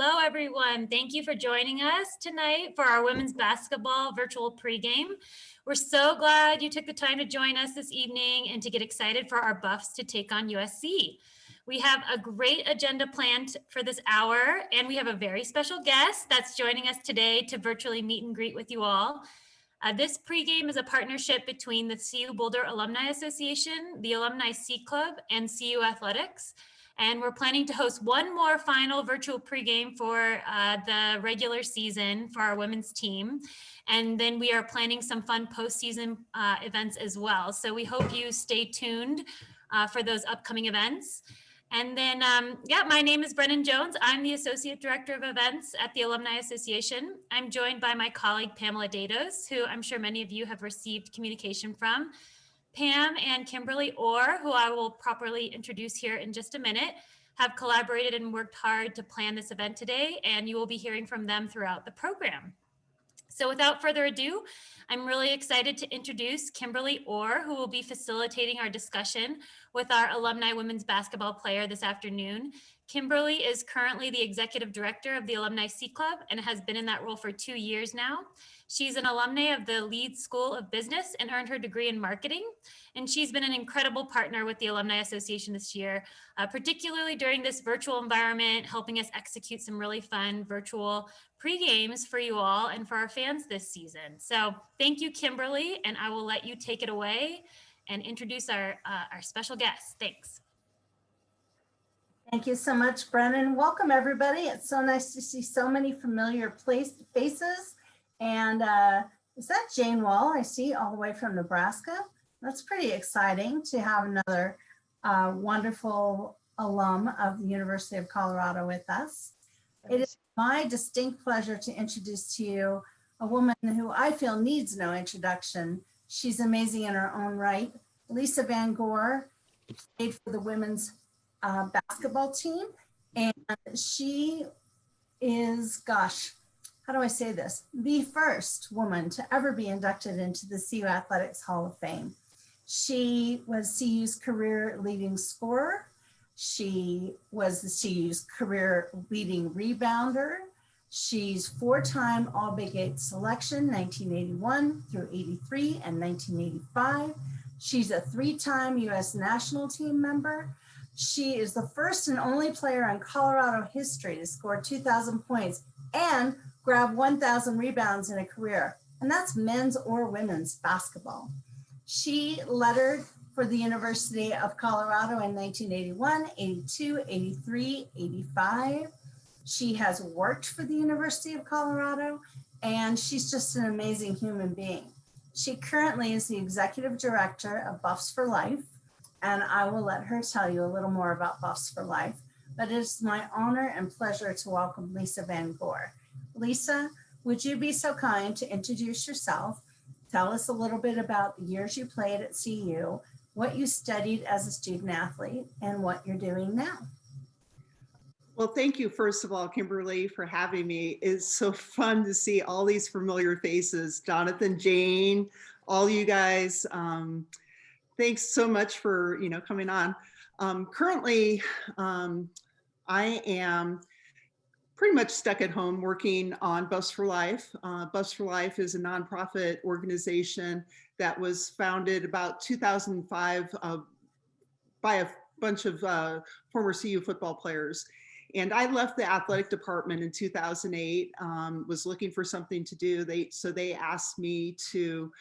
Hello, everyone. Thank you for joining us tonight for our women's basketball virtual pregame. We're so glad you took the time to join us this evening and to get excited for our Buffs to take on USC. We have a great agenda planned for this hour, and we have a very special guest that's joining us today to virtually meet and greet with you all. This pregame is a partnership between the CU Boulder Alumni Association, the Alumni C Club, and CU Athletics. And we're planning to host one more final virtual pregame for the regular season for our women's team. And then we are planning some fun postseason events as well. So we hope you stay tuned for those upcoming events. And then, my name is Brennan Jones. I'm the Associate Director of Events at the Alumni Association. I'm joined by my colleague, Pamela Dados, who I'm sure many of you have received communication from. Pam and Kimberly Orr, who I will properly introduce here in just a minute, have collaborated and worked hard to plan this event today, and you will be hearing from them throughout the program. So without further ado, I'm really excited to introduce Kimberly Orr, who will be facilitating our discussion with our alumni women's basketball player this afternoon. Kimberly is currently the Executive Director of the Alumni C Club and has been in that role for 2 years now. She's an alumna of the Leeds School of Business and earned her degree in marketing. And she's been an incredible partner with the Alumni Association this year, particularly during this virtual environment, helping us execute some really fun virtual pre-games for you all and for our fans this season. So thank you, Kimberly, and I will let you take it away and introduce our special guest. Thanks. Thank you so much, Brennan. Welcome, everybody. It's so nice to see so many familiar faces. And is that Jane Wall I see all the way from Nebraska? That's pretty exciting to have another wonderful alum of the University of Colorado with us. It is my distinct pleasure to introduce to you a woman who I feel needs no introduction. She's amazing in her own right. Lisa Van Gore played for the women's basketball team, and she is, gosh, how do I say this? The first woman to ever be inducted into the CU Athletics Hall of Fame. She was CU's career leading scorer. She was the CU's career leading rebounder. She's 4-time All Big 8 selection, 1981 through 83 and 1985. She's a 3-time US national team member. She is the first and only player in Colorado history to score 2,000 points and grab 1,000 rebounds in a career, and that's men's or women's basketball. She lettered for the University of Colorado in 1981, 82, 83, 85. She has worked for the University of Colorado, and she's just an amazing human being. She currently is the Executive Director of Buffs for Life, and I will let her tell you a little more about Buffs for Life. But it is my honor and pleasure to welcome Lisa Van Gore. Lisa, would you be so kind to introduce yourself? Tell us a little bit about the years you played at CU, what you studied as a student athlete, and what you're doing now. Well, thank you, first of all, Kimberly, for having me. It's so fun to see all these familiar faces. Jonathan, Jane, all you guys. Thanks so much for coming on. Currently, I am pretty much stuck at home working on Buffs for Life. Buffs for Life is a nonprofit organization that was founded about 2005 by a bunch of former CU football players. And I left the athletic department in 2008, was looking for something to do. So they asked me to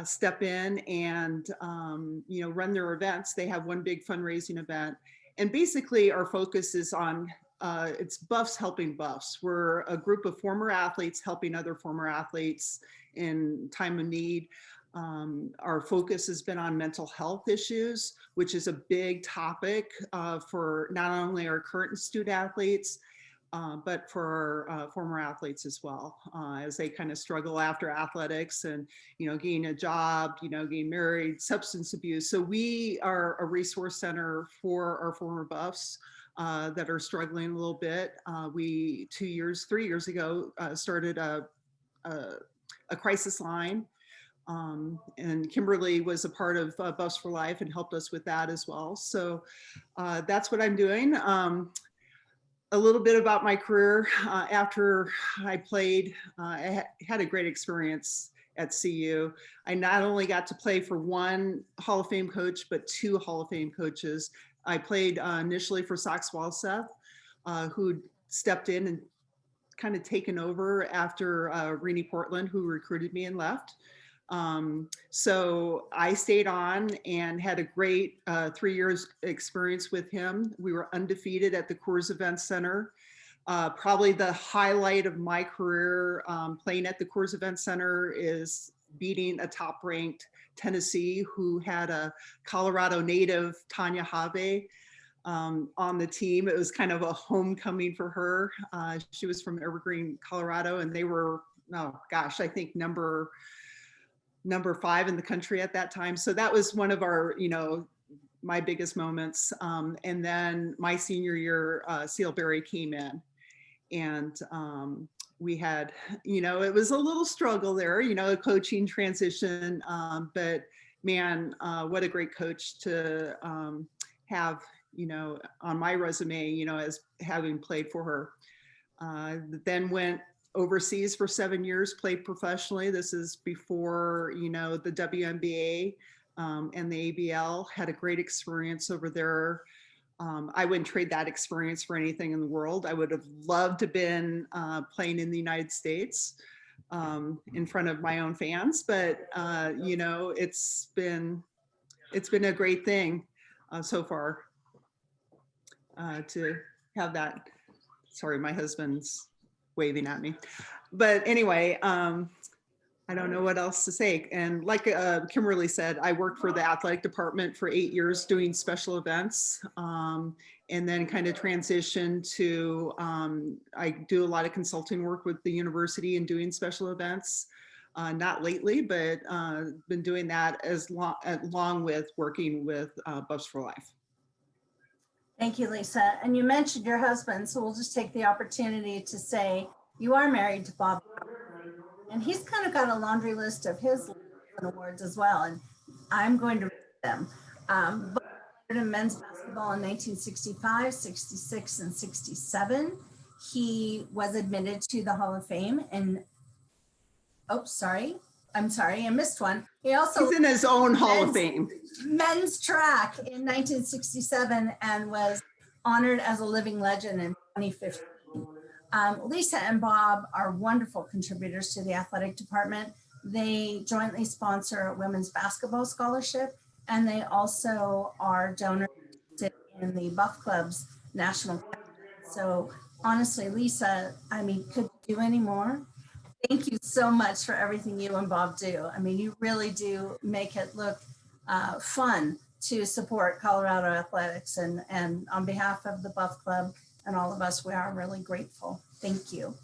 step in and run their events. They have one big fundraising event. And basically our focus is on it's Buffs helping Buffs. We're a group of former athletes helping other former athletes in time of need. Our focus has been on mental health issues, which is a big topic for not only our current student athletes, but for our former athletes as well, as they kind of struggle after athletics and, getting a job, getting married, substance abuse. So we are a resource center for our former Buffs that are struggling a little bit. We 3 years ago, started a crisis line. And Kimberly was a part of Buffs for Life and helped us with that as well. So that's what I'm doing. a little bit about my career. After I played, had a great experience at CU. I not only got to play for one Hall of Fame coach, but two Hall of Fame coaches. I played initially for Sox Walseth, who stepped in and kind of taken over after Renee Portland, who recruited me and left. So I stayed on and had a great 3 years experience with him. We were undefeated at the Coors Event Center. Probably the highlight of my career playing at the Coors Event Center is beating a top-ranked Tennessee who had a Colorado native, Tanya Habe, on the team. It was kind of a homecoming for her. She was from Evergreen, Colorado, and they were, oh gosh, I think number 5 in the country at that time. So that was one of our, my biggest moments. And then my senior year, Seal Berry came in, and we had, it was a little struggle there, a coaching transition, but man, what a great coach to have, on my resume, as having played for her. Then went overseas for 7 years, played professionally. This is before, the WNBA and the ABL. Had a great experience over there. I wouldn't trade that experience for anything in the world. I would have loved to have been playing in the United States in front of my own fans, but it's been a great thing so far to have that. Sorry, my husband's waving at me, but anyway, I don't know what else to say. And like Kimberly said, I worked for the athletic department for 8 years doing special events, and then kind of transitioned to, I do a lot of consulting work with the university and doing special events. Not lately, but been doing that along with working with Buffs for Life. Thank you, Lisa. And you mentioned your husband, so we'll just take the opportunity to say you are married to Bob. And he's kind of got a laundry list of his awards as well. And I'm going to read them. But in men's basketball in 1965, 66, and 67. He was admitted to the Hall of Fame. And I missed one. He's in his own Hall of Fame. Men's track in 1967 and was honored as a living legend in 2015. Lisa and Bob are wonderful contributors to the athletic department. They jointly sponsor a women's basketball scholarship, and they also are donors in the Buff Club's national. So honestly, Lisa, could you do any more? Thank you so much for everything you and Bob do. You really do make it look fun to support Colorado athletics, and on behalf of the Buff Club and all of us, we are really grateful. Thank you.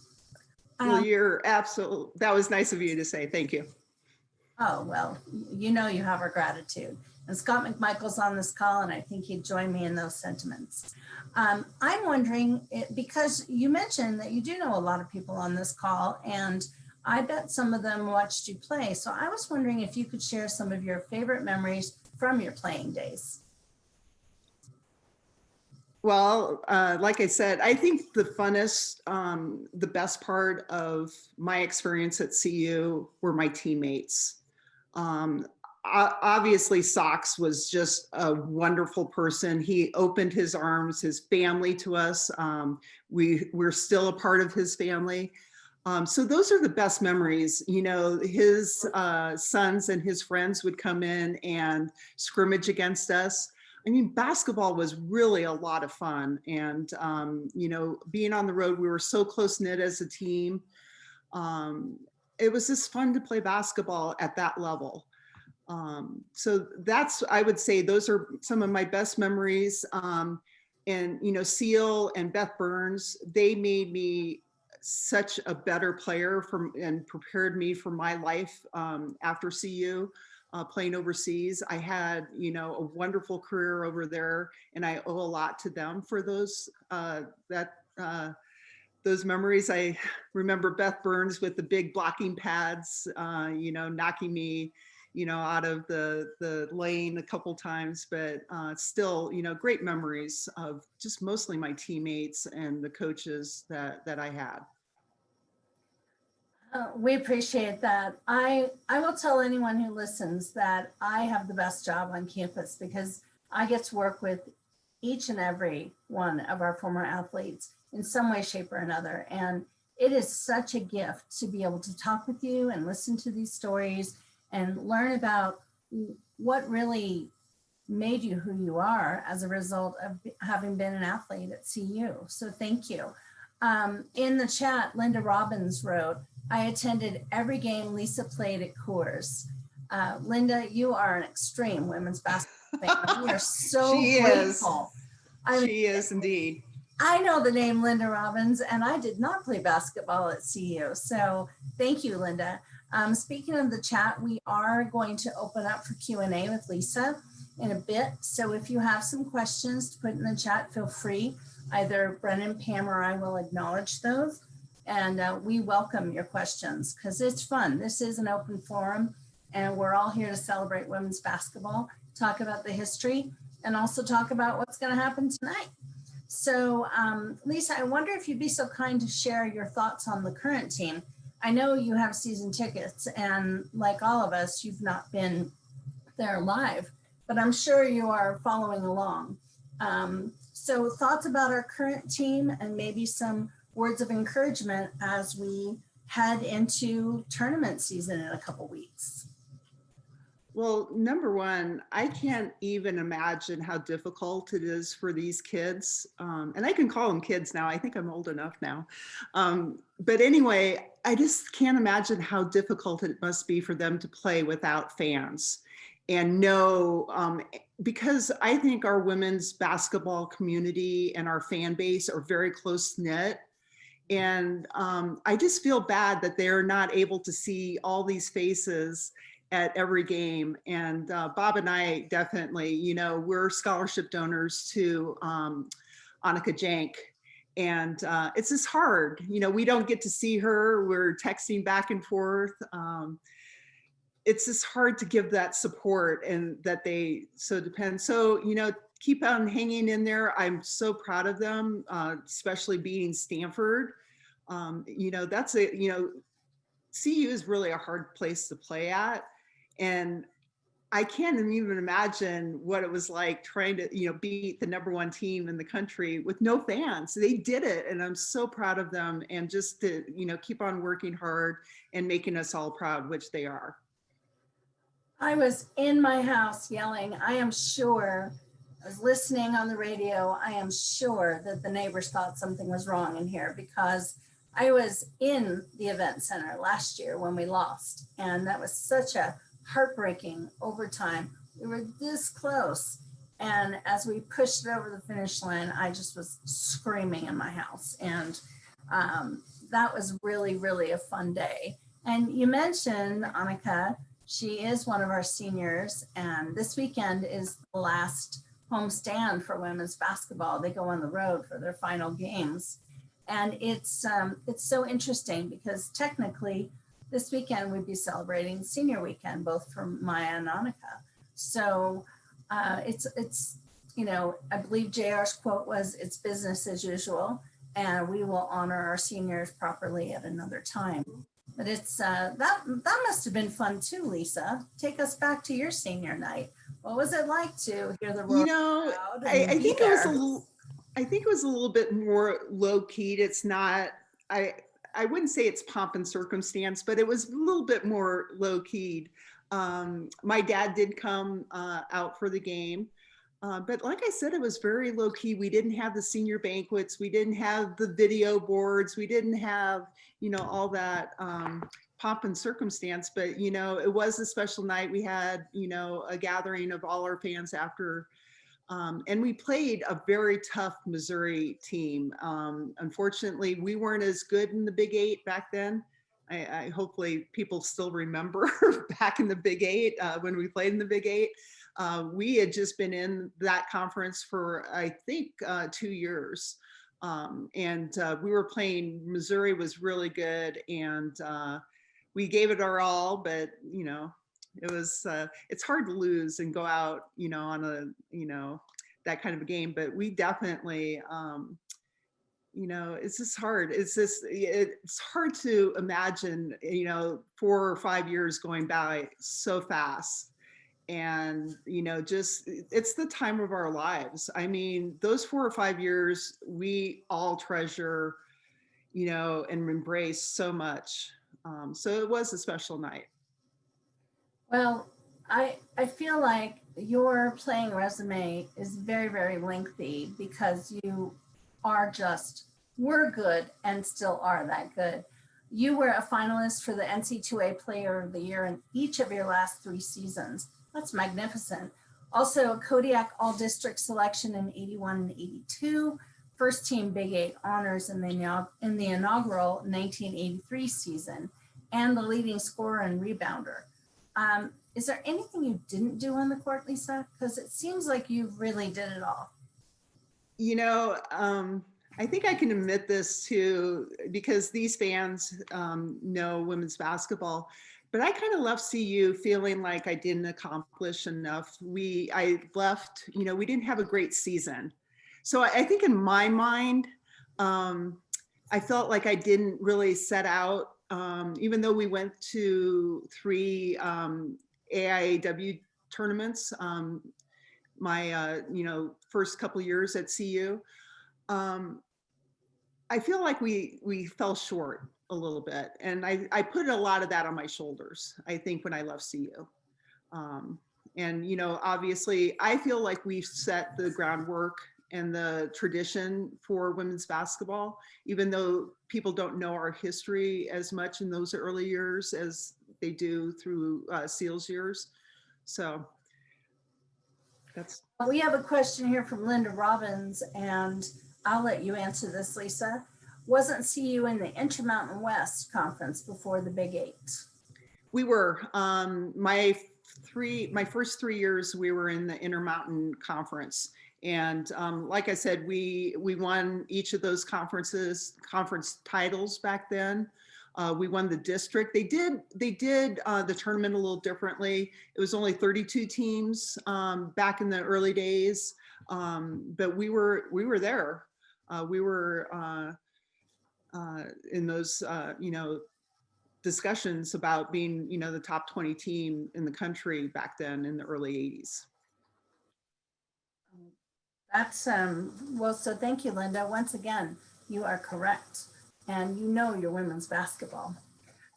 Well, you're absolutely, that was nice of you to say. Thank you. Oh, well, you have our gratitude. And Scott McMichael's on this call, and I think he'd join me in those sentiments. I'm wondering, because you mentioned that you do know a lot of people on this call, and I bet some of them watched you play. So I was wondering if you could share some of your favorite memories from your playing days. Well, like I said, I think the funnest, the best part of my experience at CU were my teammates. Obviously, Sox was just a wonderful person. He opened his arms, his family to us. We're still a part of his family. So those are the best memories. His sons and his friends would come in and scrimmage against us. Basketball was really a lot of fun. And, being on the road, we were so close knit as a team. It was just fun to play basketball at that level. So I would say those are some of my best memories. And, Seal and Beth Burns, they made me such a better player and prepared me for my life after CU. Playing overseas. I had, a wonderful career over there, and I owe a lot to them for those memories. I remember Beth Burns with the big blocking pads, knocking me out of the lane a couple times, but still, great memories of just mostly my teammates and the coaches that I had. We appreciate that. I will tell anyone who listens that I have the best job on campus because I get to work with each and every one of our former athletes in some way, shape, or another. And it is such a gift to be able to talk with you and listen to these stories and learn about what really made you who you are as a result of having been an athlete at CU. So thank you. In the chat, Linda Robbins wrote, I attended every game Lisa played at Coors. Linda, you are an extreme women's basketball fan. We are so grateful. She is indeed. I know the name Linda Robbins, and I did not play basketball at CU. So thank you, Linda. Speaking of the chat, we are going to open up for Q&A with Lisa in a bit. So if you have some questions to put in the chat, feel free. Either Brennan, Pam, or I will acknowledge those. And we welcome your questions because it's fun. This is an open forum, and we're all here to celebrate women's basketball, talk about the history, and also talk about what's going to happen tonight. So Lisa, I wonder if you'd be so kind to share your thoughts on the current team. I know you have season tickets, and like all of us, you've not been there live, but I'm sure you are following along. So thoughts about our current team and maybe some words of encouragement as we head into tournament season in a couple weeks. Well, number one, I can't even imagine how difficult it is for these kids. And I can call them kids now. I think I'm old enough now. But anyway, I just can't imagine how difficult it must be for them to play without fans. And no, because I think our women's basketball community and our fan base are very close knit. And I just feel bad that they're not able to see all these faces at every game. And Bob and I definitely, we're scholarship donors to Annika Jank. And it's just hard. We don't get to see her. We're texting back and forth. It's just hard to give that support and that they so depend. So, keep on hanging in there. I'm so proud of them, especially beating Stanford. That's CU is really a hard place to play at. And I can't even imagine what it was like trying to, beat the #1 team in the country with no fans. They did it. And I'm so proud of them. And just to, keep on working hard and making us all proud, which they are. I was in my house yelling, I am sure, I was listening on the radio. I am sure that the neighbors thought something was wrong in here because I was in the event center last year when we lost. And that was such a heartbreaking overtime. We were this close. And as we pushed it over the finish line, I just was screaming in my house. And that was really, really a fun day. And you mentioned Annika. She is one of our seniors. And this weekend is the last home stand for women's basketball. They go on the road for their final games. And it's so interesting because technically this weekend we'd be celebrating senior weekend, both for Maya and Annika. So it's I believe JR's quote was, it's business as usual, and we will honor our seniors properly at another time. But it's that must have been fun too, Lisa. Take us back to your senior night. What was it like to hear the roar crowd? I think it was a little bit more low keyed. It's not, I wouldn't say it's pomp and circumstance, but it was a little bit more low keyed. My dad did come out for the game. But like I said, it was very low key. We didn't have the senior banquets. We didn't have the video boards. We didn't have, all that pomp and circumstance, but, it was a special night. We had, a gathering of all our fans after, and we played a very tough Missouri team. Unfortunately, we weren't as good in the Big 8 back then. I hopefully people still remember back in the Big 8 when we played in the Big 8. We had just been in that conference for, I think, 2 years. And we were playing, Missouri was really good, and we gave it our all, but, It was, it's hard to lose and go out, on a, that kind of a game, but we definitely, it's just hard. It's hard to imagine, 4 or 5 years going by so fast. And, just, it's the time of our lives. I mean, those 4 or 5 years, we all treasure, and embrace so much. So it was a special night. Well, I feel like your playing resume is very, very lengthy because you were good and still are that good. You were a finalist for the NC2A Player of the Year in each of your last 3 seasons. That's magnificent. Also a Kodiak All-District selection in 81 and 82, first team Big 8 honors in the inaugural 1983 season, and the leading scorer and rebounder. Is there anything you didn't do on the court, Lisa? Because it seems like you really did it all. I think I can admit this too, because these fans know women's basketball, but I kind of left CU feeling like I didn't accomplish enough. I left, we didn't have a great season. So I think in my mind, I felt like I didn't really set out, even though we went to 3 AIAW tournaments, my, first couple years at CU. I feel like we fell short a little bit, and I put a lot of that on my shoulders, I think, when I left CU. And, obviously, I feel like we've set the groundwork and the tradition for women's basketball, even though people don't know our history as much in those early years as they do through Seals years. So that's. We have a question here from Linda Robbins, and I'll let you answer this, Lisa. Wasn't CU in the Intermountain West Conference before the Big 8? We were. My first 3 years, we were in the Intermountain Conference. And like I said, we won each of those conference titles back then. We won the district. They did the tournament a little differently. It was only 32 teams back in the early days, but we were there. We were in those discussions about being the top 20 team in the country back then in the early 80s. That's well, so thank you, Linda. Once again, you are correct, and your women's basketball.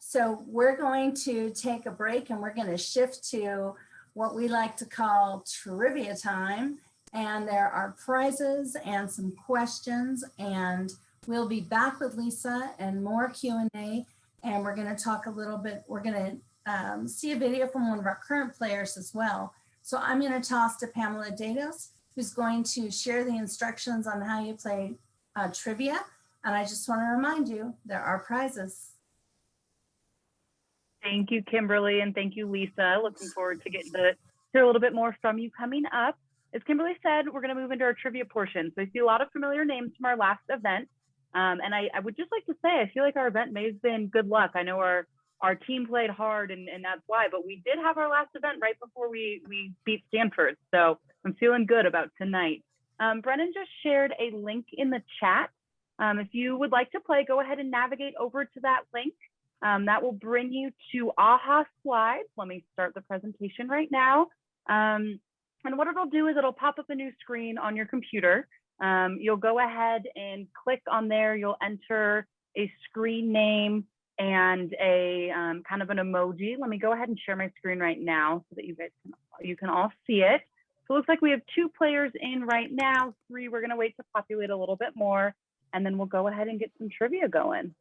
So we're going to take a break, and we're going to shift to what we like to call trivia time. And there are prizes and some questions, and we'll be back with Lisa and more Q&A. And we're going to talk a little bit. We're going to see a video from one of our current players as well. So I'm going to toss to Pamela Datos, who's going to share the instructions on how you play trivia. And I just want to remind you, there are prizes. Thank you, Kimberly, and thank you, Lisa. Looking forward to getting to hear a little bit more from you coming up. As Kimberly said, we're going to move into our trivia portion. So I see a lot of familiar names from our last event. And I would just like to say, I feel like our event may have been good luck. I know our team played hard, and that's why, but we did have our last event right before we beat Stanford. So I'm feeling good about tonight. Brennan just shared a link in the chat. If you would like to play, go ahead and navigate over to that link. That will bring you to AHA Slides. Let me start the presentation right now. And what it'll do is it'll pop up a new screen on your computer. You'll go ahead and click on there. You'll enter a screen name and a kind of an emoji. Let me go ahead and share my screen right now so that you can all see it. So it looks like we have 2 players in right now, 3. We're going to wait to populate a little bit more, and then we'll go ahead and get some trivia going.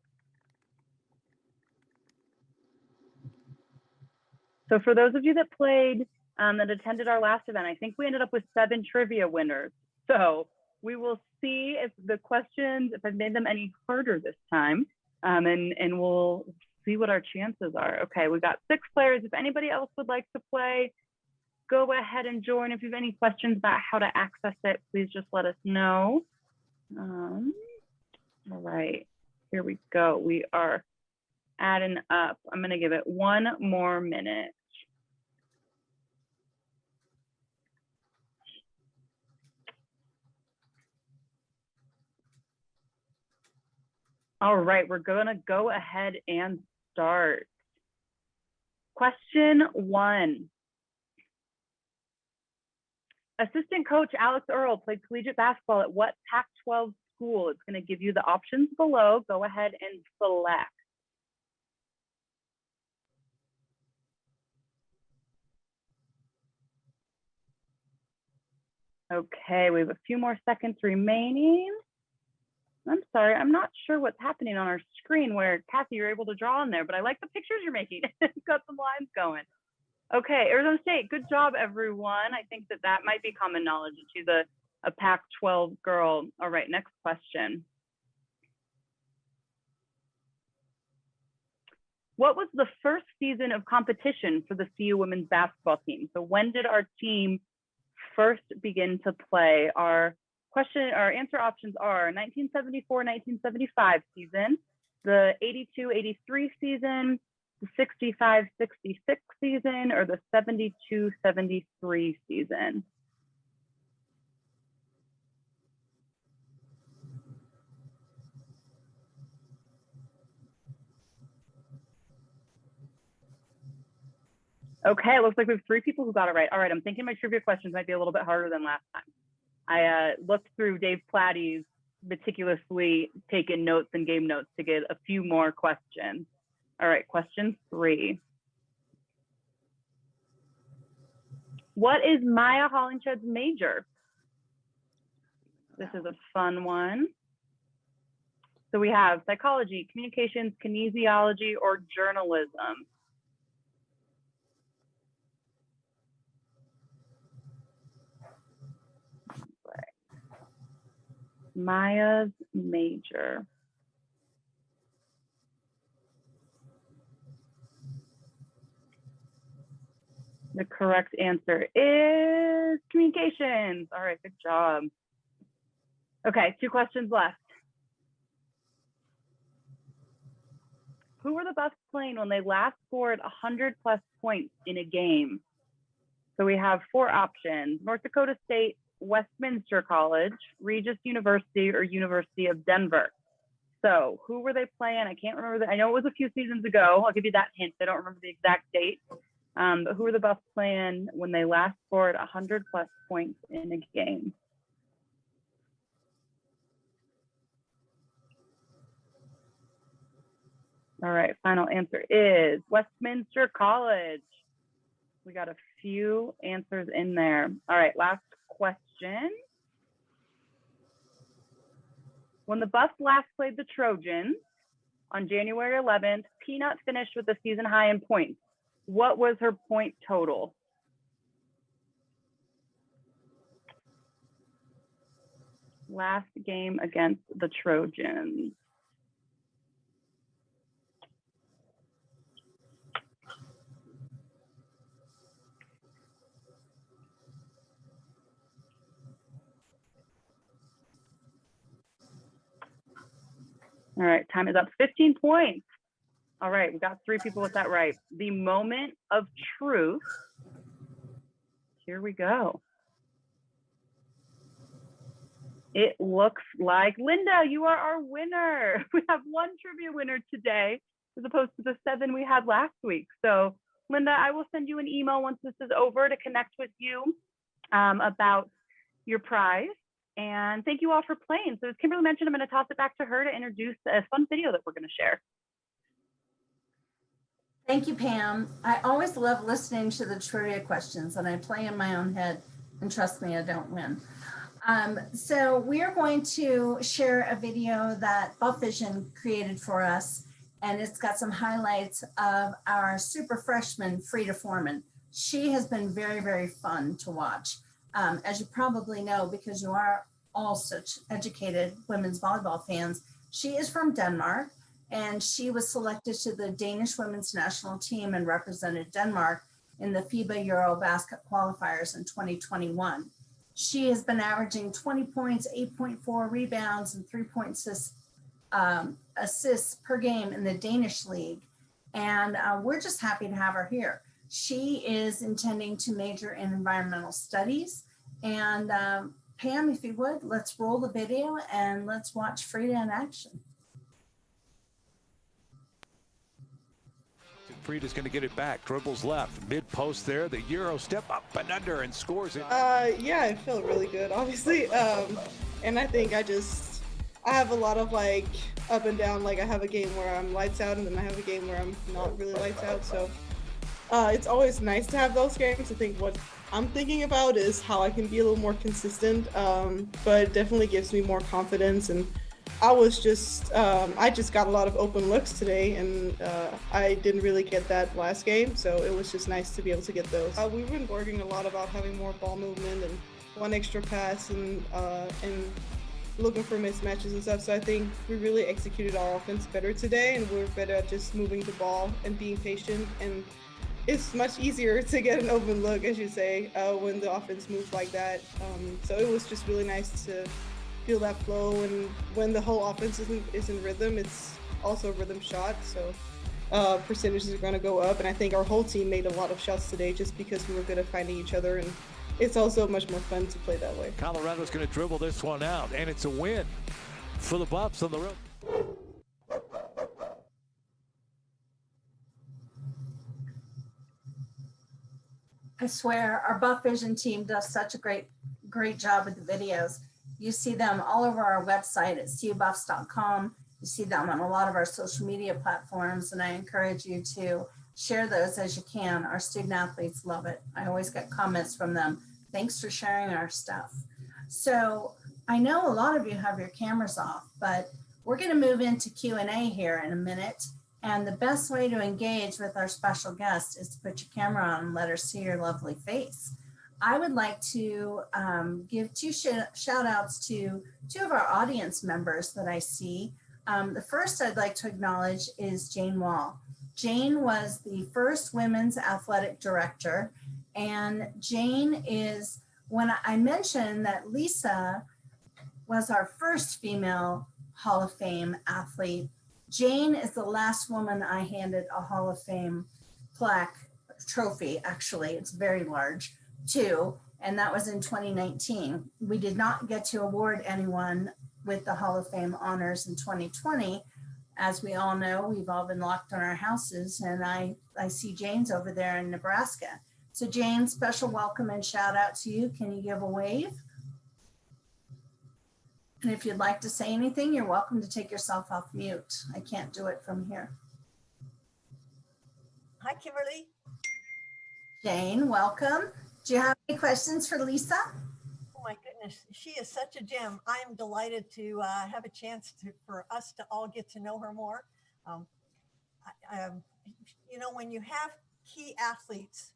So for those of you that played, that attended our last event, I think we ended up with 7 trivia winners. So we will see if the questions, if I've made them any harder this time, and we'll see what our chances are. Okay, we've got 6 players. If anybody else would like to play, go ahead and join. If you have any questions about how to access it, please just let us know. All right, here we go. We are adding up. I'm going to give it 1 more minute. All right, we're gonna go ahead and start. Question 1. Assistant coach Alex Earl played collegiate basketball at what Pac-12 school? It's gonna give you the options below. Go ahead and select. Okay, we have a few more seconds remaining. I'm sorry, I'm not sure what's happening on our screen where, Kathy, you're able to draw in there, but I like the pictures you're making. Got some lines going. Okay, Arizona State, good job, everyone. I think that might be common knowledge that she's a Pac-12 girl. All right, next question. What was the first season of competition for the CU women's basketball team? So when did our team first begin to play? Our answer options are 1974-1975 season, the 82-83 season, the 65-66 season, or the 72-73 season. Okay, it looks like we have 3 people who got it right. All right, I'm thinking my trivia questions might be a little bit harder than last time. I looked through Dave Platty's meticulously taken notes and game notes to get a few more questions. All right, question 3. What is Maya Hollinshed's major? This is a fun one. So we have psychology, communications, kinesiology, or journalism. Maya's major. The correct answer is communications. All right, good job. Okay, 2 questions left. Who were the Buffs playing when they last scored 100+ points in a game? So we have 4 options: North Dakota State, Westminster College, Regis University, or University of Denver. So who were they playing? I can't remember. I know it was a few seasons ago. I'll give you that hint. I don't remember the exact date. But who were the Buffs playing when they last scored 100+ points in a game? All right, final answer is Westminster College. We got a few answers in there. All right, last question. When the Buffs last played the Trojans on January 11th, Peanut finished with a season high in points. What was her point total? Last game against the Trojans. All right, time is up. 15 points. All right, we got 3 people with that right. The moment of truth. Here we go. It looks like, Linda, you are our winner. We have 1 trivia winner today, as opposed to the 7 we had last week. So, Linda, I will send you an email once this is over to connect with you about your prize. And thank you all for playing. So as Kimberly mentioned, I'm going to toss it back to her to introduce a fun video that we're going to share. Thank you, Pam. I always love listening to the trivia questions, and I play in my own head, and trust me, I don't win. So we are going to share a video that Buff Vision created for us, and it's got some highlights of our super freshman, Frida Foreman. She has been very, very fun to watch. As you probably know, because you are all such educated women's volleyball fans, she is from Denmark, and she was selected to the Danish women's national team and represented Denmark in the FIBA Eurobasket qualifiers in 2021. She has been averaging 20 points, 8.4 rebounds, and 3.6 assists per game in the Danish league. And we're just happy to have her here. She is intending to major in environmental studies. And Pam, if you would, let's roll the video and let's watch Frida in action. Freed is going to get it back. Dribbles left, mid post there. The Euro step up and under and scores it. Yeah, I feel really good, obviously. And I think I have a lot of like up and down. Like I have a game where I'm lights out, and then I have a game where I'm not really lights out. So it's always nice to have those games. I think what I'm thinking about is how I can be a little more consistent, but it definitely gives me more confidence. And I just got a lot of open looks today, and I didn't really get that last game, so it was just nice to be able to get those. We've been working a lot about having more ball movement and one extra pass and looking for mismatches and stuff, so I think we really executed our offense better today, and we're better at just moving the ball and being patient, and it's much easier to get an open look, as you say, when the offense moves like that. So it was just really nice to feel that flow, and when the whole offense is in rhythm, it's also a rhythm shot, so percentages are going to go up. And I think our whole team made a lot of shots today just because we were good at finding each other, and it's also much more fun to play that way. Colorado's going to dribble this one out, and it's a win for the Buffs on the road. I swear our Buff Vision team does such a great job with the videos. You see them all over our website at cubuffs.com. You see them on a lot of our social media platforms, and I encourage you to share those as you can. Our student athletes love it. I always get comments from them. Thanks for sharing our stuff. So I know a lot of you have your cameras off, but we're going to move into Q&A here in a minute. And the best way to engage with our special guest is to put your camera on and let her see your lovely face. I would like to give two shout outs to two of our audience members that I see. The first I'd like to acknowledge is Jane Wall. Jane was the first women's athletic director. And Jane is, when I mentioned that Lisa was our first female Hall of Fame athlete, Jane is the last woman I handed a Hall of Fame trophy, actually, it's very large, to, and that was in 2019. We did not get to award anyone with the Hall of Fame honors in 2020. As we all know, we've all been locked in our houses, and I see Jane's over there in Nebraska. So Jane, special welcome and shout out to you. Can you give a wave? And if you'd like to say anything, you're welcome to take yourself off mute. I can't do it from here. Hi, Kimberly. Jane, welcome. Do you have any questions for Lisa? Oh my goodness, she is such a gem. I am delighted to have a chance for us to all get to know her more. You know, when you have key athletes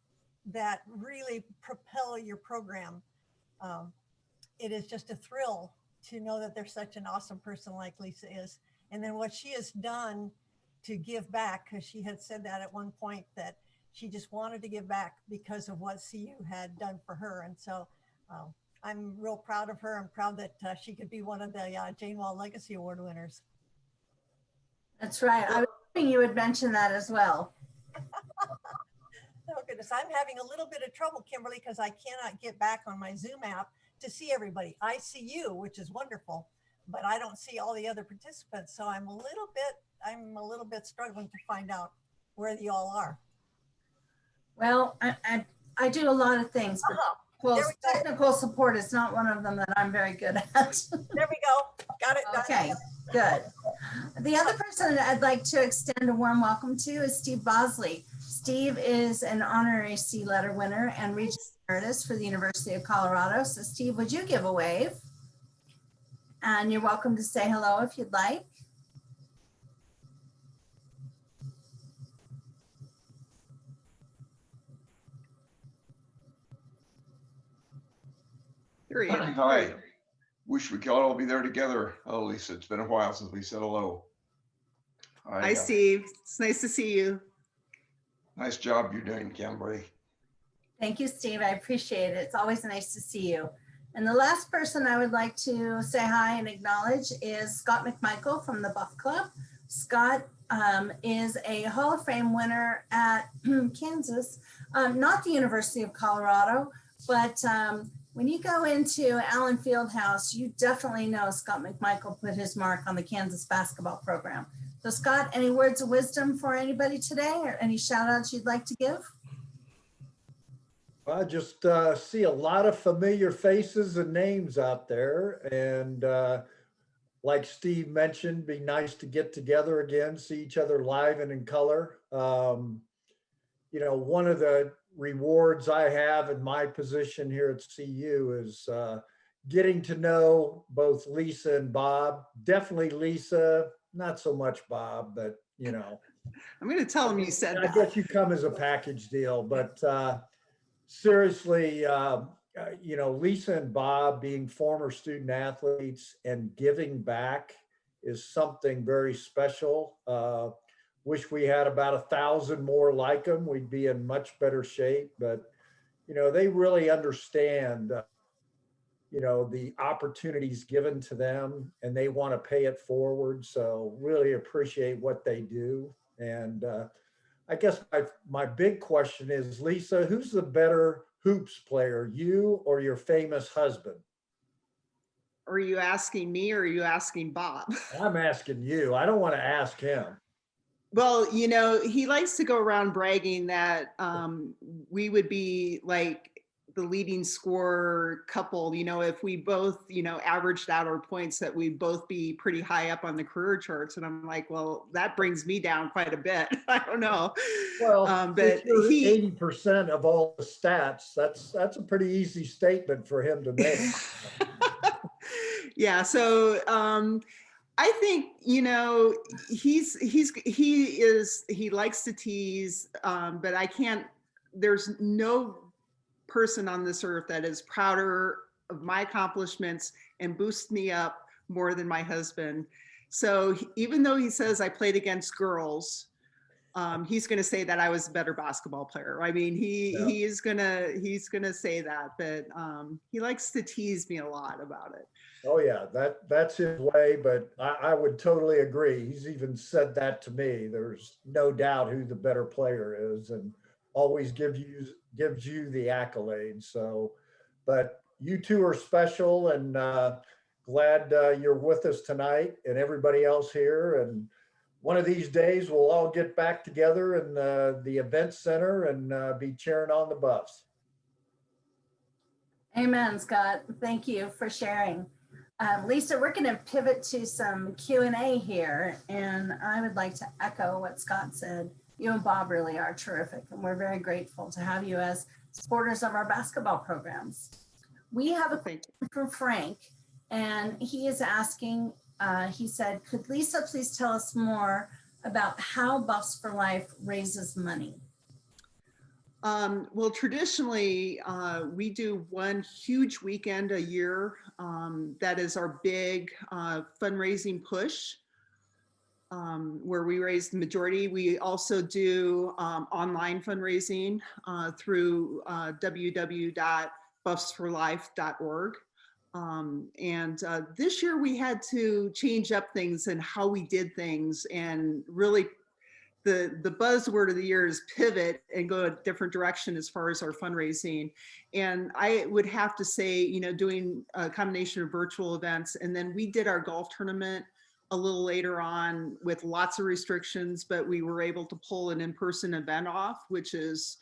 that really propel your program, it is just a thrill to know that there's such an awesome person like Lisa is. And then what she has done to give back, because she had said that at one point that she just wanted to give back because of what CU had done for her. And so I'm real proud of her. I'm proud that she could be one of the Jane Wall Legacy Award winners. That's right. I was hoping you would mention that as well. Oh goodness, I'm having a little bit of trouble, Kimberly, because I cannot get back on my Zoom app to see everybody. I see you, which is wonderful, but I don't see all the other participants. So I'm a little bit struggling to find out where you all are. Well, I do a lot of things, but technical support is not one of them that I'm very good at. There we go. Got it done. Okay, good. The other person I'd like to extend a warm welcome to is Steve Bosley. Steve is an honorary C letter winner and regional emeritus for the University of Colorado. So Steve, would you give a wave? And you're welcome to say hello if you'd like. There he is. Hi. Wish we could all be there together. Oh, Lisa, it's been a while since we said hello. Hi, Steve. It's nice to see you. Nice job you're doing, Kimberly. Thank you, Steve. I appreciate it. It's always nice to see you. And the last person I would like to say hi and acknowledge is Scott McMichael from the Buff Club. Scott is a Hall of Fame winner at Kansas, not the University of Colorado, but when you go into Allen Fieldhouse, you definitely know Scott McMichael put his mark on the Kansas basketball program. So Scott, any words of wisdom for anybody today or any shout outs you'd like to give? I just see a lot of familiar faces and names out there. And like Steve mentioned, be nice to get together again, see each other live and in color. You know, one of the rewards I have in my position here at CU is getting to know both Lisa and Bob. Definitely Lisa, not so much Bob, but you know. I'm going to tell him you said I that. guess you come as a package deal, but seriously, you know, Lisa and Bob being former student athletes and giving back is something very special. Wish we had about 1,000 more like them. We'd be in much better shape, but you know, they really understand, you know, the opportunities given to them and they want to pay it forward. So really appreciate what they do. And I guess my big question is, Lisa, who's the better hoops player, you or your famous husband? Are you asking me or are you asking Bob? I'm asking you. I don't want to ask him. Well, you know, he likes to go around bragging that we would be like the leading scorer couple, you know, if we both, you know, averaged out our points, that we'd both be pretty high up on the career charts. And I'm like, well, that brings me down quite a bit. I don't know. Well, but he 80% of all the stats, that's a pretty easy statement for him to make. Yeah. So I think, you know, he likes to tease, but I can't, there's no person on this earth that is prouder of my accomplishments and boosts me up more than my husband. So even though he says I played against girls, he's going to say that I was a better basketball player. I mean, he's going to say that, but he likes to tease me a lot about it. Oh yeah, that's his way, but I would totally agree. He's even said that to me. There's no doubt who the better player is and always gives you the accolades. So, but you two are special and glad you're with us tonight and everybody else here. And one of these days we'll all get back together in the event center and be cheering on the Buffs. Amen, Scott. Thank you for sharing. Lisa, we're going to pivot to some Q&A here, and I would like to echo what Scott said. You and Bob really are terrific, and we're very grateful to have you as supporters of our basketball programs. We have a question from Frank, and he is asking, he said, could Lisa please tell us more about how Buffs for Life raises money? Well, traditionally, we do one huge weekend a year. That is our big fundraising push, where we raise the majority. We also do online fundraising through www.buffsforlife.org. And this year we had to change up things and how we did things, and really the buzzword of the year is pivot and go a different direction as far as our fundraising. And I would have to say, you know, doing a combination of virtual events, and then we did our golf tournament a little later on with lots of restrictions, but we were able to pull an in-person event off, which is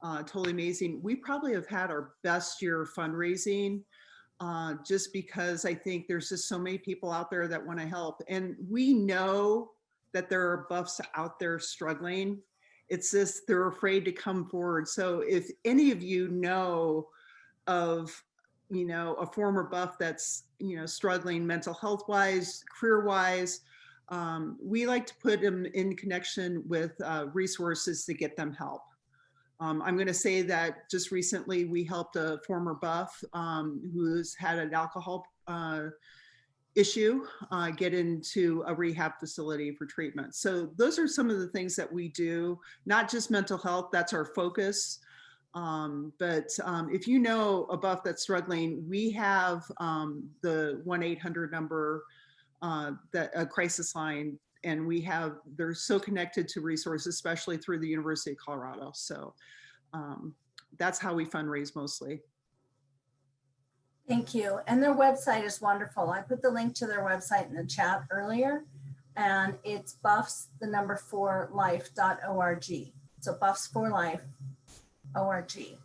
totally amazing. We probably have had our best year of fundraising, just because I think there's just so many people out there that want to help. And we know that there are Buffs out there struggling. It's just they're afraid to come forward. So if any of you know of, you know, a former Buff that's, you know, struggling mental health wise, career wise, we like to put them in connection with resources to get them help. I'm going to say that just recently we helped a former Buff who's had an alcohol issue get into a rehab facility for treatment. So those are some of the things that we do, not just mental health, that's our focus. But if you know a Buff that's struggling, we have the 1-800 number, that a crisis line, and they're so connected to resources, especially through the University of Colorado. So that's how we fundraise mostly. Thank you. And their website is wonderful. I put the link to their website in the chat earlier. and it's buffs4life.org. So buffs4life.org.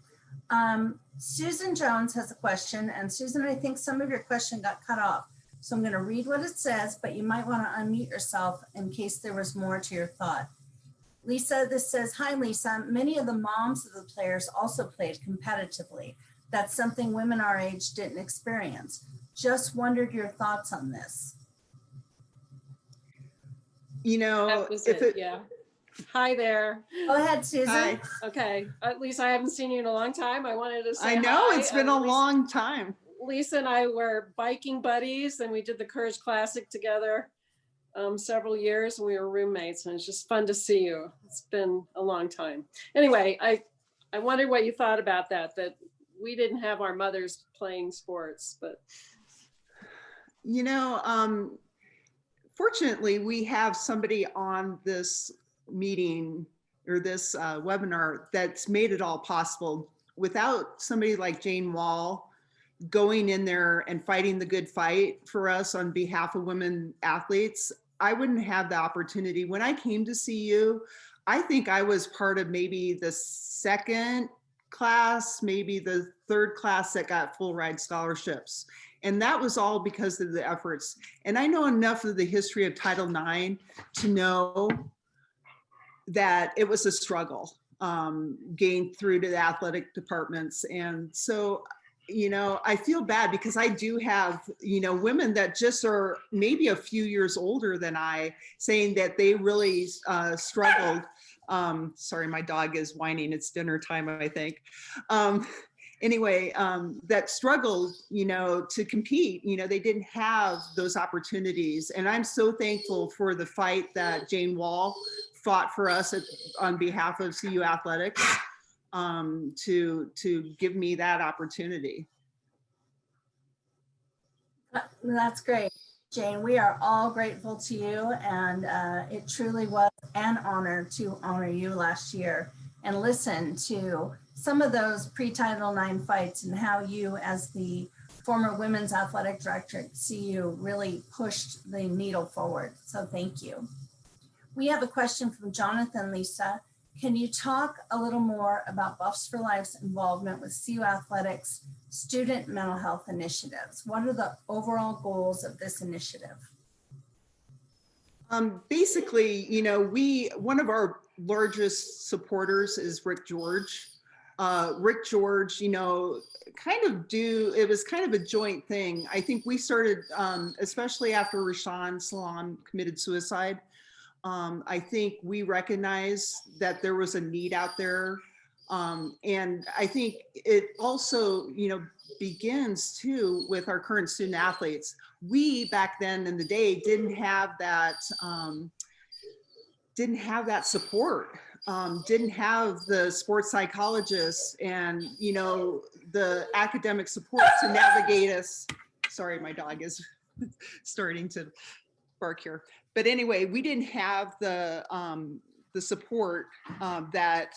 Susan Jones has a question, and Susan, I think some of your question got cut off. So I'm going to read what it says, but you might want to unmute yourself in case there was more to your thought. Lisa, this says, hi, Lisa. Many of the moms of the players also played competitively. That's something women our age didn't experience. Just wondered your thoughts on this. You know, That was if it, yeah. Hi there. Go ahead, Susan. Hi. Okay, Lisa, I haven't seen you in a long time. I wanted to say I know hi. it's been a long time. Lisa and I were biking buddies, and we did the Courage Classic together several years, and we were roommates, and it's just fun to see you. It's been a long time. Anyway, I wondered what you thought about that we didn't have our mothers playing sports, but. You know, fortunately, we have somebody on this meeting or this webinar that's made it all possible. Without somebody like Jane Wall going in there and fighting the good fight for us on behalf of women athletes, I wouldn't have the opportunity. When I came to CU, I think I was part of maybe the second class, maybe the third class that got full ride scholarships. And that was all because of the efforts. And I know enough of the history of Title IX to know that it was a struggle getting through to the athletic departments. And so, you know, I feel bad because I do have, you know, women that just are maybe a few years older than I saying that they really struggled. Sorry, my dog is whining. It's dinner time, I think. Anyway, that struggled, you know, to compete. You know, they didn't have those opportunities. And I'm so thankful for the fight that Jane Wall fought for us on behalf of CU Athletics to give me that opportunity. That's great, Jane. We are all grateful to you, and it truly was an honor to honor you last year and listen to some of those pre-Title IX fights and how you, as the former women's athletic director at CU, really pushed the needle forward. So thank you. We have a question from Jonathan. Lisa, can you talk a little more about Buffs for Life's involvement with CU Athletics student mental health initiatives? What are the overall goals of this initiative? Basically, you know, one of our largest supporters is Rick George. Rick George, you know, it was kind of a joint thing. I think we started, especially after Rashawn Salam committed suicide. I think we recognized that there was a need out there. And I think it also, you know, begins too with our current student athletes. We back then in the day didn't have that support, didn't have the sports psychologists and, you know, the academic support to navigate us. Sorry, my dog is starting to bark here. But anyway, we didn't have the support that,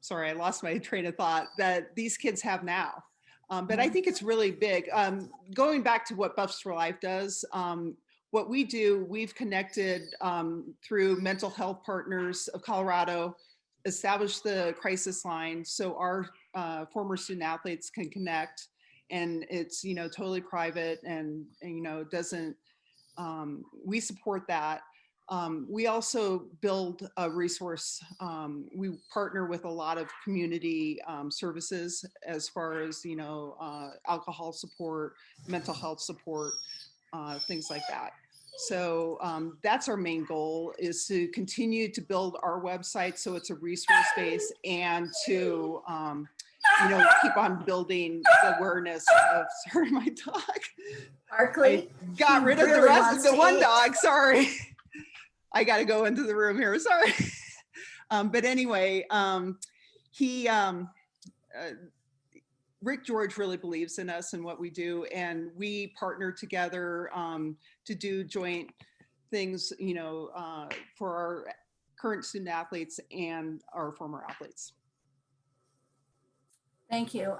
sorry, I lost my train of thought, that these kids have now. But I think it's really big. Going back to what Buffs for Life does, what we do, we've connected through Mental Health Partners of Colorado, established the crisis line so our former student athletes can connect. And it's, you know, totally private and you know, doesn't, we support that. We also build a resource. We partner with a lot of community services as far as, you know, alcohol support, mental health support, things like that. So that's our main goal, is to continue to build our website so it's a resource base and to, you know, keep on building the awareness of, sorry, my dog. Barkley? I got rid of the rest of the one dog, sorry. I got to go into the room here, sorry. But anyway, Rick George really believes in us and what we do, and we partner together to do joint things, you know, for our current student athletes and our former athletes. Thank you.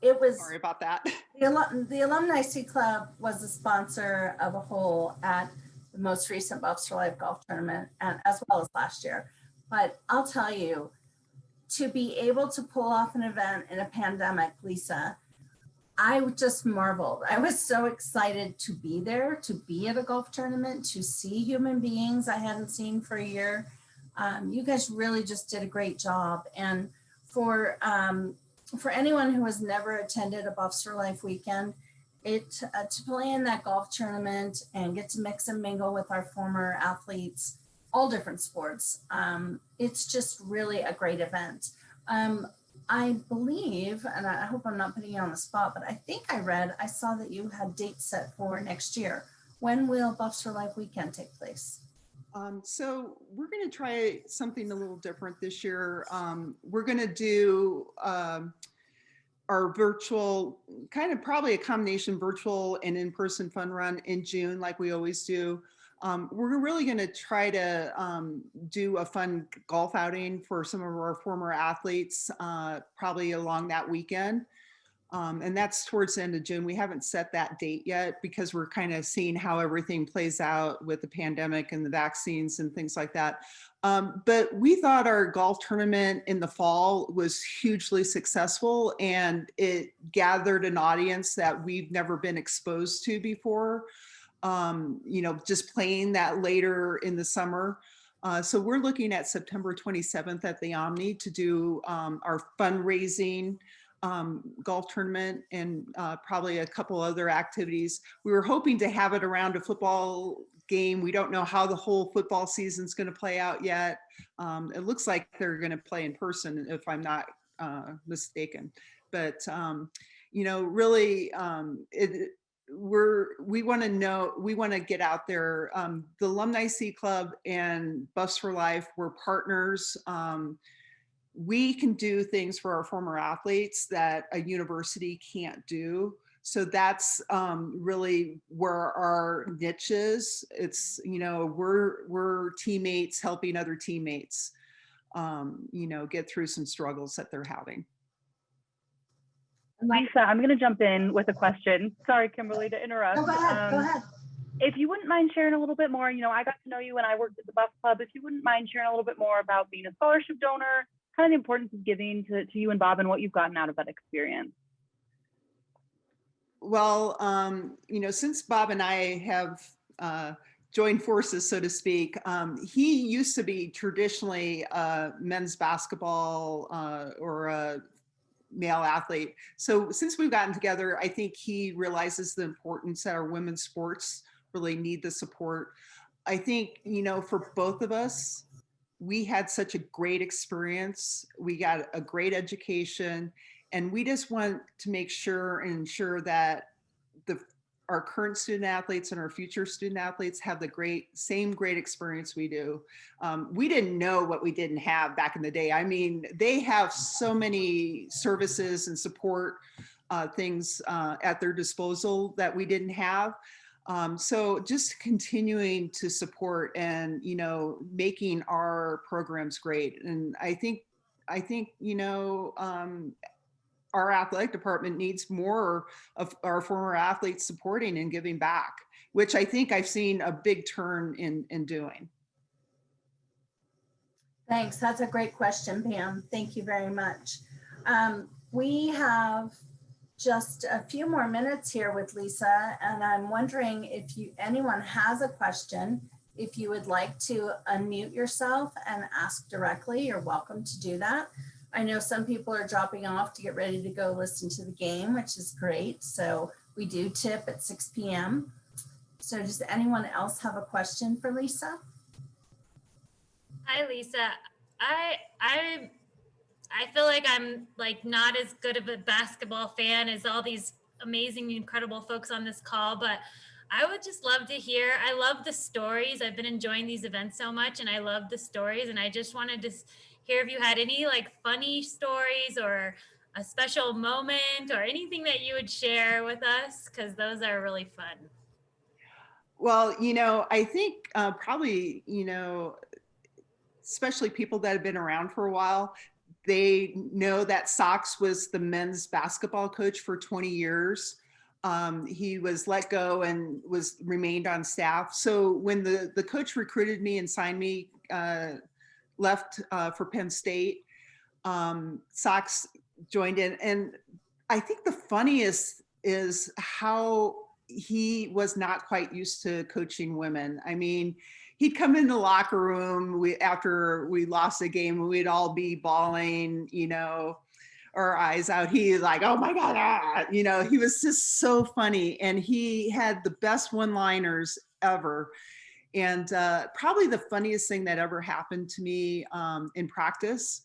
It was Sorry about that. the Alumni Sea Club was the sponsor of a hole at the most recent Buffs for Life golf tournament, and as well as last year. But I'll tell you, to be able to pull off an event in a pandemic, Lisa, I just marveled. I was so excited to be there, to be at a golf tournament, to see human beings I hadn't seen for a year. You guys really just did a great job. And for anyone who has never attended a Buffs for Life weekend, to play in that golf tournament and get to mix and mingle with our former athletes, all different sports, it's just really a great event. I believe, and I hope I'm not putting you on the spot, but I think I saw that you had dates set for next year. When will Buffs for Life weekend take place? So we're going to try something a little different this year. We're going to do our virtual, kind of probably a combination virtual and in-person fun run in June, like we always do. We're really going to try to do a fun golf outing for some of our former athletes, probably along that weekend. And that's towards the end of June. We haven't set that date yet because we're kind of seeing how everything plays out with the pandemic and the vaccines and things like that. But we thought our golf tournament in the fall was hugely successful, and it gathered an audience that we've never been exposed to before. Just playing that later in the summer. So we're looking at September 27th at the Omni to do our fundraising golf tournament and probably a couple other activities. We were hoping to have it around a football game. We don't know how the whole football season's going to play out yet. It looks like they're going to play in person, if I'm not mistaken. But really, we want to get out there. The Alumni Sea Club and Buffs for Life, we're partners. We can do things for our former athletes that a university can't do. So that's really where our niche is. It's, we're teammates helping other teammates, get through some struggles that they're having. Lisa, I'm going to jump in with a question. Sorry, Kimberly, to interrupt. Go ahead. If you wouldn't mind sharing a little bit more, I got to know you when I worked at the Buff Club. If you wouldn't mind sharing a little bit more about being a scholarship donor, kind of the importance of giving to you and Bob and what you've gotten out of that experience. Well, since Bob and I have joined forces, so to speak, he used to be traditionally a men's basketball or a male athlete. So since we've gotten together, I think he realizes the importance that our women's sports really need the support. I think, for both of us, we had such a great experience. We got a great education, and we just want to make sure and ensure that our current student athletes and our future student athletes have the same great experience we do. We didn't know what we didn't have back in the day. I mean, they have so many services and support things at their disposal that we didn't have. So just continuing to support and, making our programs great. And I think, our athletic department needs more of our former athletes supporting and giving back, which I think I've seen a big turn in doing. Thanks. That's a great question, Pam. Thank you very much. We have just a few more minutes here with Lisa, and I'm wondering if anyone has a question. If you would like to unmute yourself and ask directly, you're welcome to do that. I know some people are dropping off to get ready to go listen to the game, which is great. So we do tip at 6 p.m. So does anyone else have a question for Lisa? Hi, Lisa. I feel like I'm not as good of a basketball fan as all these amazing, incredible folks on this call, but I would just love to hear. I love the stories. I've been enjoying these events so much, and I love the stories. And I just wanted to hear if you had any funny stories or a special moment or anything that you would share with us, because those are really fun. Well, I think probably, especially people that have been around for a while, they know that Sox was the men's basketball coach for 20 years. He was let go and remained on staff. So when the coach recruited me and signed me, left for Penn State, Sox joined in. And I think the funniest is how he was not quite used to coaching women. I mean, he'd come in the locker room after we lost a game, and we'd all be bawling, you know, our eyes out. He's like, oh my God, ah. You know, he was just so funny. And he had the best one-liners ever. And probably the funniest thing that ever happened to me in practice,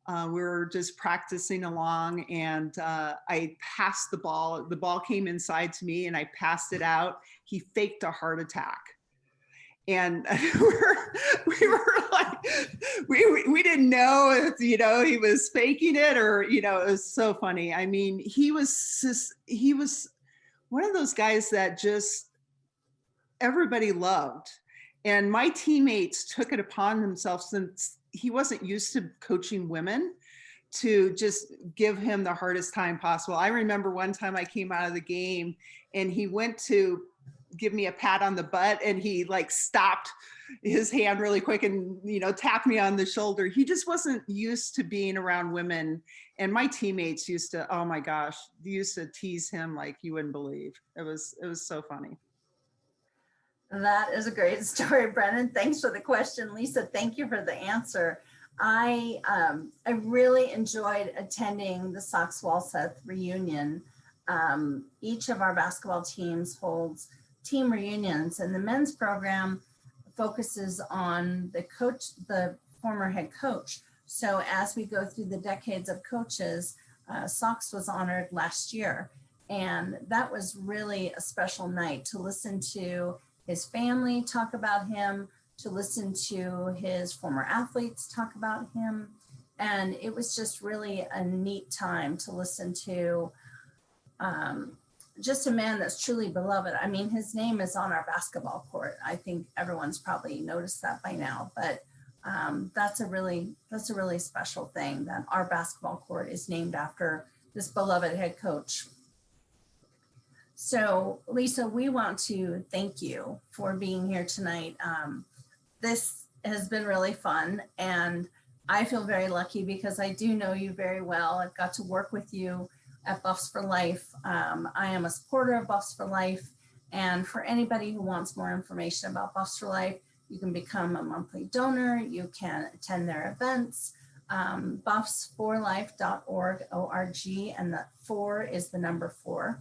we were just practicing along, and I passed the ball. The ball came inside to me and I passed it out. He faked a heart attack. And we were like, we didn't know if, you know, he was faking it or, you know, it was so funny. I mean, he was one of those guys that just everybody loved. And my teammates took it upon themselves, since he wasn't used to coaching women, to just give him the hardest time possible. I remember one time I came out of the game and he went to give me a pat on the butt, and he like stopped his hand really quick and, you know, tapped me on the shoulder. He just wasn't used to being around women. And my teammates used to, oh my gosh, used to tease him like you wouldn't believe. It was so funny. That is a great story, Brennan. Thanks for the question. Lisa, thank you for the answer. I really enjoyed attending the Sox Walseth reunion. Each of our basketball teams holds team reunions, and the men's program focuses on the former head coach. So as we go through the decades of coaches, Sox was honored last year. And that was really a special night to listen to his family talk about him, to listen to his former athletes talk about him. And it was just really a neat time to listen to just a man that's truly beloved. I mean, his name is on our basketball court. I think everyone's probably noticed that by now, but that's a really special thing that our basketball court is named after this beloved head coach. So Lisa, we want to thank you for being here tonight. This has been really fun, and I feel very lucky because I do know you very well. I've got to work with you at Buffs for Life. I am a supporter of Buffs for Life, and for anybody who wants more information about Buffs for Life, you can become a monthly donor. You can attend their events, buffsforlife.org, O-R-G, and the 4 is the number 4.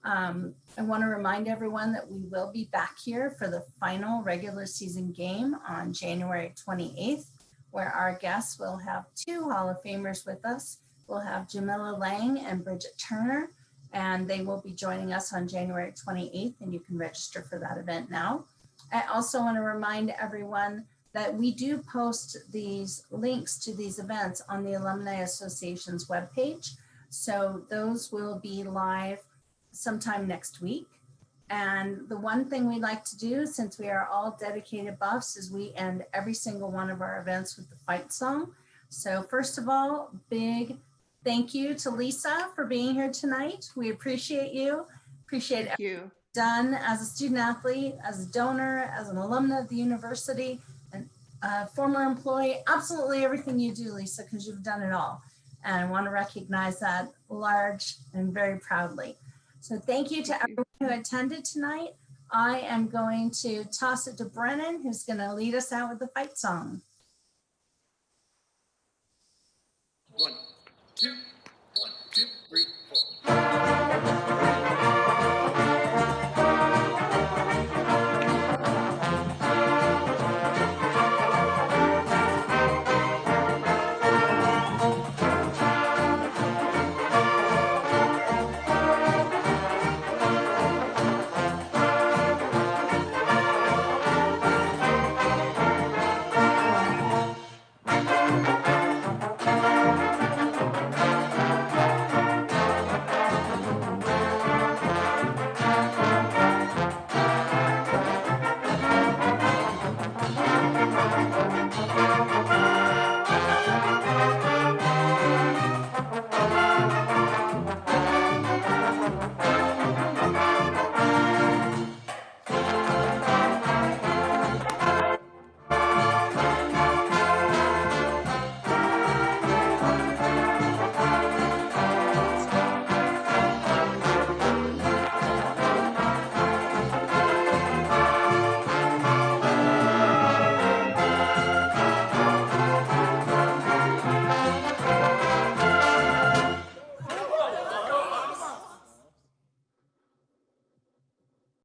I want to remind everyone that we will be back here for the final regular season game on January 28th, where our guests will have 2 Hall of Famers with us. We'll have Jamila Lang and Bridget Turner, and they will be joining us on January 28th, and you can register for that event now. I also want to remind everyone that we do post these links to these events on the Alumni Association's webpage. So those will be live sometime next week. And the one thing we like to do, since we are all dedicated Buffs, is we end every single one of our events with the fight song. So first of all, big thank you to Lisa for being here tonight. We appreciate you. Appreciate everything you've done as a student athlete, as a donor, as an alumna of the university, and a former employee. Absolutely everything you do, Lisa, because you've done it all. And I want to recognize that large and very proudly. So thank you to everyone who attended tonight. I am going to toss it to Brennan, who's going to lead us out with the fight song. 1, 2.